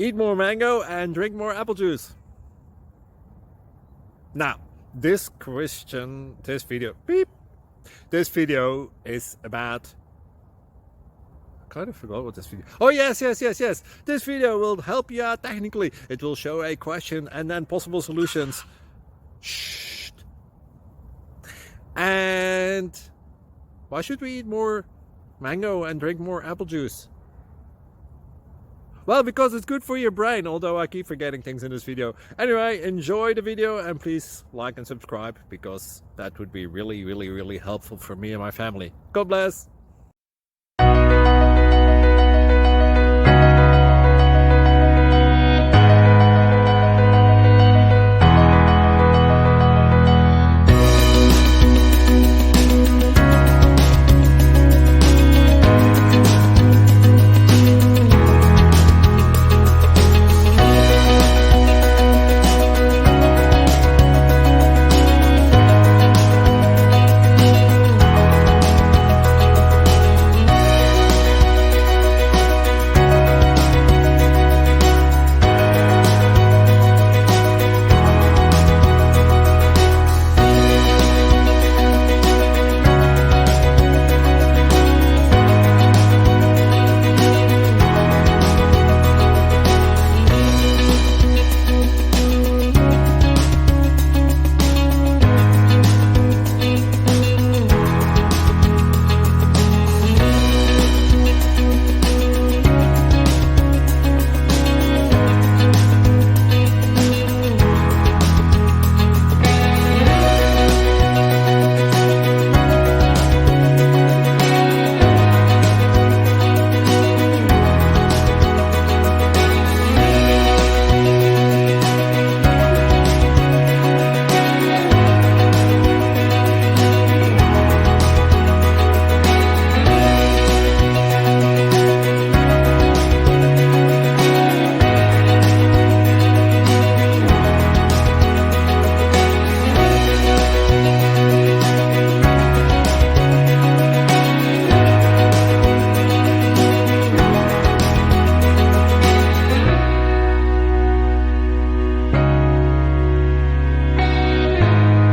Eat more mango and drink more apple juice. Now, this video is about, I kind of forgot what this video. Oh, yes. This video will help you out technically. It will show a question and then possible solutions. Shh. And why should we eat more mango and drink more apple juice? Well, because it's good for your brain, although I keep forgetting things in this video. Anyway, enjoy the video and please like and subscribe, because that would be really helpful for me and my family. God bless!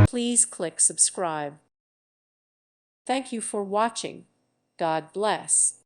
Please click subscribe. Thank you for watching. God bless.